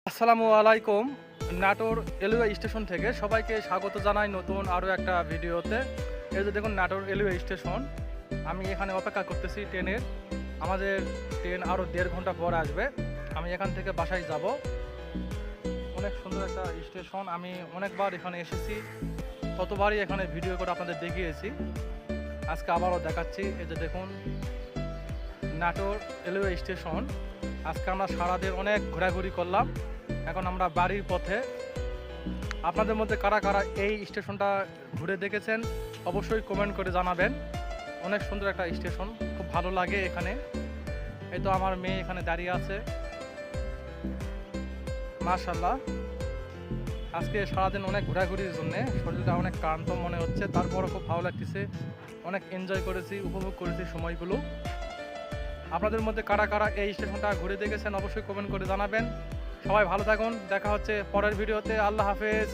আসসালামু আলাইকুম। Natore railway station থেকে সবাইকে স্বাগত জানাই নতুন আরও একটা ভিডিওতে। এই যে দেখুন নাটোর রেলওয়ে স্টেশন। আমি এখানে অপেক্ষা করতেছি ট্রেনের। আমাদের ট্রেন আরও 1.5 ঘন্টা পর আসবে। আমি এখান থেকে বাসায় যাব। অনেক সুন্দর একটা স্টেশন। আমি অনেকবার এখানে এসেছি, ততবারই এখানে ভিডিও করে আপনাদের দেখিয়েছি। আজকে আবারও দেখাচ্ছি। এই যে দেখুন নাটোর রেলওয়ে স্টেশন। আজকে আমরা সারাদিন অনেক ঘোরাঘুরি করলাম। এখন আমরা বাড়ির পথে। আপনাদের মধ্যে কারা কারা এই স্টেশনটা ঘুরে দেখেছেন অবশ্যই কমেন্ট করে জানাবেন। অনেক সুন্দর একটা স্টেশন, খুব ভালো লাগে এখানে। এই তো আমার মেয়ে এখানে দাঁড়িয়ে আছে, মাশাআল্লাহ। আজকে সারাদিন অনেক ঘোরাঘুরির জন্যে শরীরটা অনেক ক্লান্ত মনে হচ্ছে, তারপরও খুব ভালো লাগতেছে। অনেক এনজয় করেছি, উপভোগ করেছি সময়গুলো। আপনাদের মধ্যে কারা কারা এই স্টেশনটা ঘুরে দেখেছেন অবশ্যই কমেন্ট করে জানাবেন। সবাই ভালো থাকুন, দেখা হচ্ছে পরের ভিডিওতে। আল্লাহ হাফেজ।